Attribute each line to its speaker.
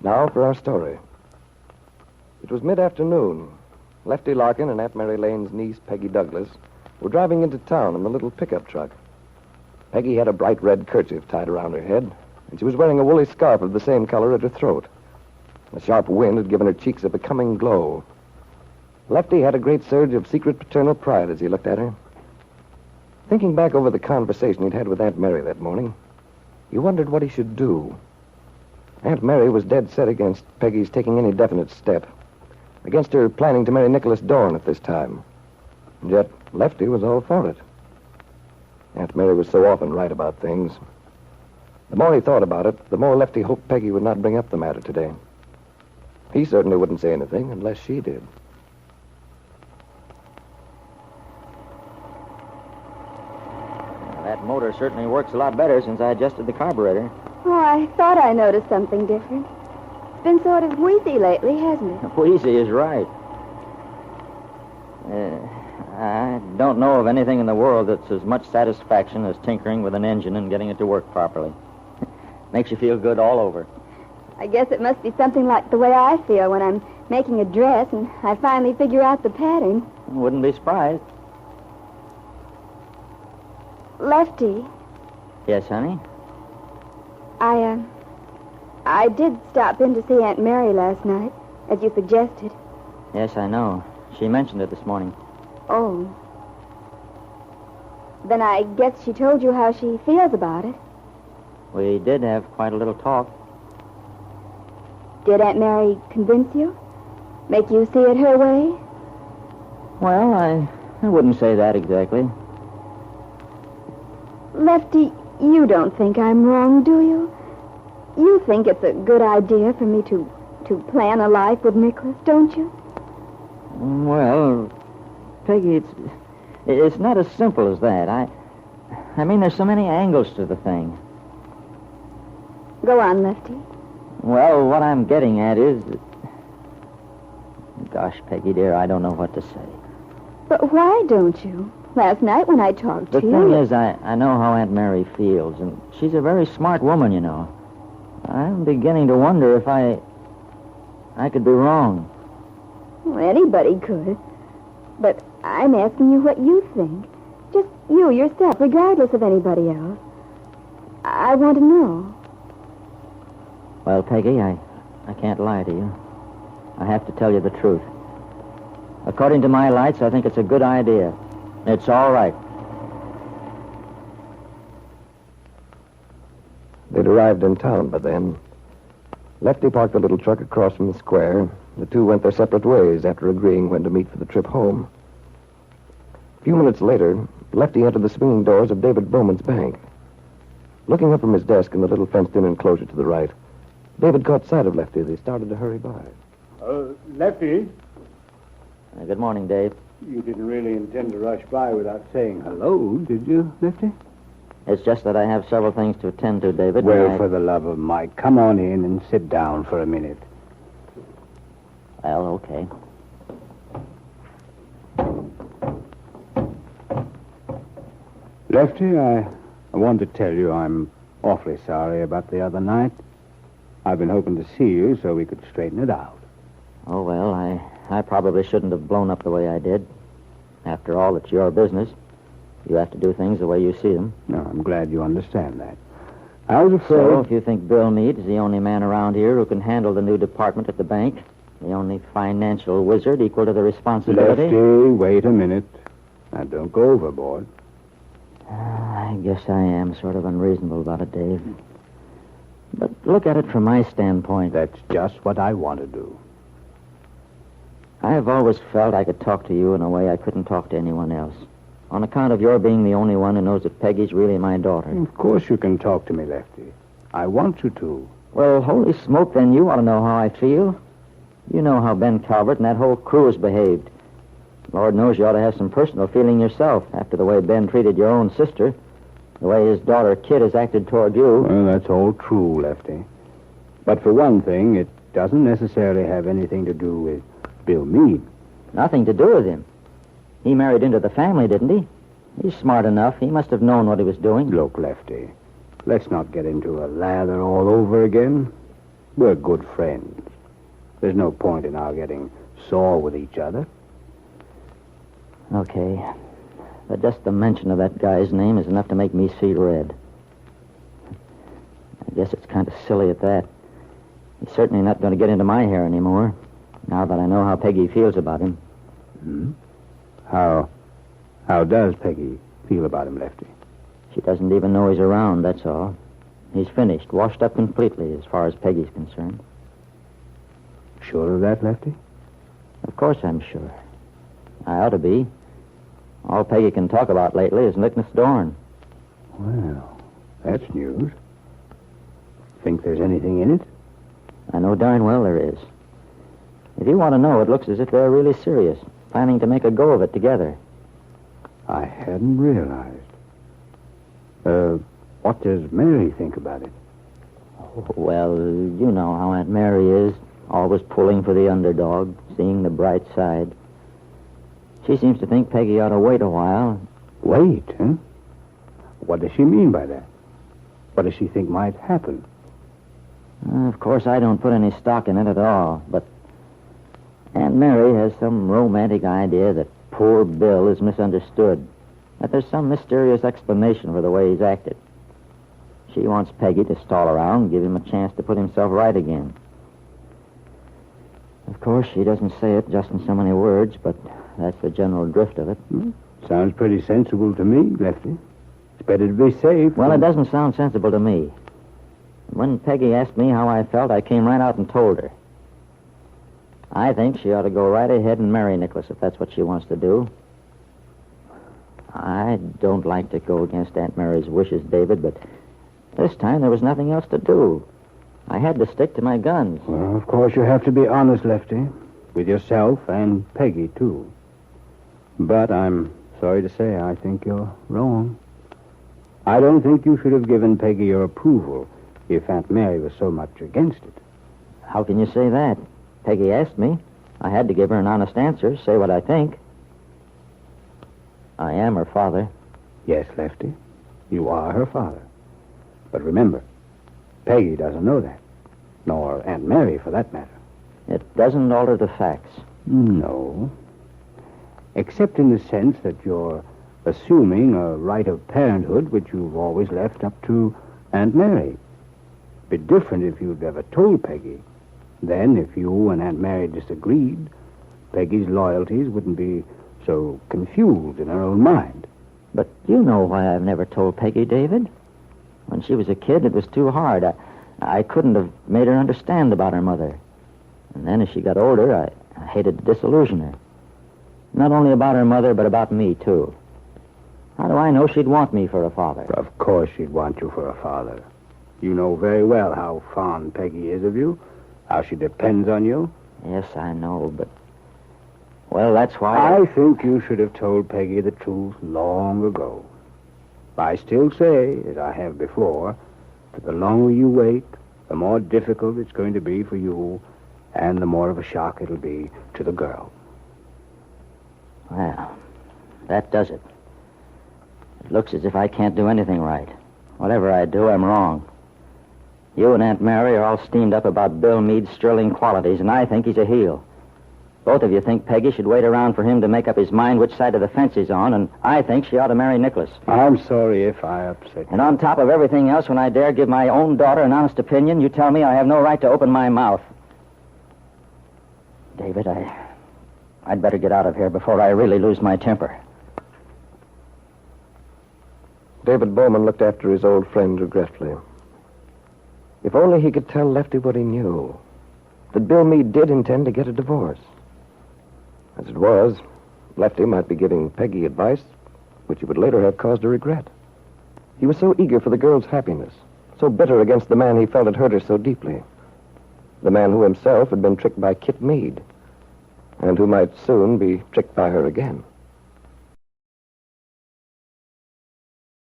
Speaker 1: Now for our story. It was mid-afternoon. Lefty Larkin and Aunt Mary Lane's niece, Peggy Douglas, were driving into town in the little pickup truck. Peggy had a bright red kerchief tied around her head, and she was wearing a woolly scarf of the same color at her throat. A sharp wind had given her cheeks a becoming glow. Lefty had a great surge of secret paternal pride as he looked at her. Thinking back over the conversation he'd had with Aunt Mary that morning, he wondered what he should do. Aunt Mary was dead set against Peggy's taking any definite step, against her planning to marry Nicholas Dorn at this time. And yet, Lefty was all for it. Aunt Mary was so often right about things. The more he thought about it, the more Lefty hoped Peggy would not bring up the matter today. He certainly wouldn't say anything unless she did.
Speaker 2: That motor certainly works a lot better since I adjusted the carburetor.
Speaker 3: Oh, I thought I noticed something different. It's been sort of wheezy lately, hasn't it?
Speaker 2: Wheezy is right. I don't know of anything in the world that's as much satisfaction as tinkering with an engine and getting it to work properly. Makes you feel good all over.
Speaker 3: I guess it must be something like the way I feel when I'm making a dress and I finally figure out the pattern.
Speaker 2: Wouldn't be surprised.
Speaker 3: Lefty.
Speaker 2: Yes, honey?
Speaker 3: I did stop in to see Aunt Mary last night, as you suggested.
Speaker 2: Yes, I know. She mentioned it this morning.
Speaker 3: Oh. Then I guess she told you how she feels about it.
Speaker 2: We did have quite a little talk.
Speaker 3: Did Aunt Mary convince you? Make you see it her way?
Speaker 2: Well, I wouldn't say that exactly.
Speaker 3: Lefty, you don't think I'm wrong, do you? You think it's a good idea for me to plan a life with Nicholas, don't you?
Speaker 2: Well, Peggy, it's not as simple as that. I mean, there's so many angles to the thing.
Speaker 3: Go on, Lefty.
Speaker 2: Well, what I'm getting at is... Gosh, Peggy, dear, I don't know what to say.
Speaker 3: But why don't you? Last night when I talked to you...
Speaker 2: The thing is, I know how Aunt Mary feels, and she's a very smart woman, you know. I'm beginning to wonder if I could be wrong.
Speaker 3: Well, anybody could. But I'm asking you what you think. Just you yourself, regardless of anybody else. I want to know.
Speaker 2: Well, Peggy, I can't lie to you. I have to tell you the truth. According to my lights, I think it's a good idea. It's all right.
Speaker 1: They'd arrived in town by then. Lefty parked the little truck across from the square. The two went their separate ways after agreeing when to meet for the trip home. A few minutes later, Lefty entered the swinging doors of David Bowman's bank. Looking up from his desk in the little fenced-in enclosure to the right, David caught sight of Lefty as he started to hurry by.
Speaker 4: Lefty,
Speaker 2: Good morning, Dave.
Speaker 4: you didn't really intend to rush by without saying hello, did you, Lefty?
Speaker 2: It's just that I have several things to attend to, David.
Speaker 4: Well, for the love of Mike, come on in and sit down for a minute.
Speaker 2: Well, okay.
Speaker 4: Lefty, I want to tell you I'm awfully sorry about the other night. I've been hoping to see you so we could straighten it out.
Speaker 2: Oh, well, I probably shouldn't have blown up the way I did. After all, it's your business. You have to do things the way you see them.
Speaker 4: No, I'm glad you understand that. I was afraid...
Speaker 2: So, if you think Bill Meade is the only man around here who can handle the new department at the bank, the only financial wizard equal to the responsibility...
Speaker 4: Lefty, wait a minute. Now, don't go overboard.
Speaker 2: I guess I am sort of unreasonable about it, Dave. But look at it from my standpoint.
Speaker 4: That's just what I want to do.
Speaker 2: I've always felt I could talk to you in a way I couldn't talk to anyone else. On account of your being the only one who knows that Peggy's really my daughter.
Speaker 4: Of course you can talk to me, Lefty. I want you to.
Speaker 2: Well, holy smoke, then you ought to know how I feel. You know how Ben Calvert and that whole crew has behaved. Lord knows you ought to have some personal feeling yourself after the way Ben treated your own sister, the way his daughter Kit has acted toward you.
Speaker 4: Well, that's all true, Lefty. But for one thing, it doesn't necessarily have anything to do with Bill Meade.
Speaker 2: Nothing to do with him. He married into the family, didn't he? He's smart enough. He must have known what he was doing.
Speaker 4: Look, Lefty, let's not get into a lather all over again. We're good friends. There's no point in our getting sore with each other.
Speaker 2: Okay. But just the mention of that guy's name is enough to make me see red. I guess it's kind of silly at that. He's certainly not going to get into my hair anymore, now that I know how Peggy feels about him.
Speaker 4: Hmm? How does Peggy feel about him, Lefty?
Speaker 2: She doesn't even know he's around, that's all. He's finished, washed up completely as far as Peggy's concerned.
Speaker 4: Sure of that, Lefty?
Speaker 2: Of course I'm sure. I ought to be. All Peggy can talk about lately is Nicholas Dorn.
Speaker 4: Well, that's news. Think there's anything in it?
Speaker 2: I know darn well there is. If you want to know, it looks as if they're really serious, planning to make a go of it together.
Speaker 4: I hadn't realized. What does Mary think about it?
Speaker 2: Well, you know how Aunt Mary is, always pulling for the underdog, seeing the bright side. She seems to think Peggy ought to wait a while.
Speaker 4: Wait, huh? What does she mean by that? What does she think might happen?
Speaker 2: Of course, I don't put any stock in it at all, but Aunt Mary has some romantic idea that poor Bill is misunderstood, that there's some mysterious explanation for the way he's acted. She wants Peggy to stall around and give him a chance to put himself right again. Of course, she doesn't say it just in so many words, but that's the general drift of it.
Speaker 4: Sounds pretty sensible to me, Lefty. It's better to be safe.
Speaker 2: Well, it doesn't sound sensible to me. When Peggy asked me how I felt, I came right out and told her. I think she ought to go right ahead and marry Nicholas if that's what she wants to do. I don't like to go against Aunt Mary's wishes, David, but this time there was nothing else to do. I had to stick to my guns.
Speaker 4: Well, of course you have to be honest, Lefty. With yourself and Peggy, too. But I'm sorry to say I think you're wrong. I don't think you should have given Peggy your approval if Aunt Mary was so much against it.
Speaker 2: How can you say that? Peggy asked me. I had to give her an honest answer, say what I think. I am her father.
Speaker 4: Yes, Lefty, you are her father. But remember, Peggy doesn't know that. Nor Aunt Mary, for that matter.
Speaker 2: It doesn't alter the facts.
Speaker 4: No. Except in the sense that you're assuming a right of parenthood which you've always left up to Aunt Mary. Be different if you'd ever told Peggy. Then, if you and Aunt Mary disagreed, Peggy's loyalties wouldn't be so confused in her own mind.
Speaker 2: But you know why I've never told Peggy, David. When she was a kid, it was too hard. I couldn't have made her understand about her mother. And then as she got older, I hated to disillusion her. Not only about her mother, but about me, too. How do I know she'd want me for a father?
Speaker 4: Of course she'd want you for a father. You know very well how fond Peggy is of you, how she depends on you.
Speaker 2: Yes, I know, but... Well, that's why...
Speaker 4: I think you should have told Peggy the truth long ago. I still say, as I have before, that the longer you wait, the more difficult it's going to be for you, and the more of a shock it'll be to the girl.
Speaker 2: Well, that does it. It looks as if I can't do anything right. Whatever I do, I'm wrong. You and Aunt Mary are all steamed up about Bill Meade's sterling qualities, and I think he's a heel. Both of you think Peggy should wait around for him to make up his mind which side of the fence he's on, and I think she ought to marry Nicholas.
Speaker 4: I'm sorry if I upset you.
Speaker 2: And on top of everything else, when I dare give my own daughter an honest opinion, you tell me I have no right to open my mouth. David, I'd better get out of here before I really lose my temper.
Speaker 1: David Bowman looked after his old friend regretfully. If only he could tell Lefty what he knew, that Bill Meade did intend to get a divorce. As it was, Lefty might be giving Peggy advice which he would later have cause to regret. He was so eager for the girl's happiness, so bitter against the man he felt had hurt her so deeply. The man who himself had been tricked by Kit Meade, and who might soon be tricked by her again.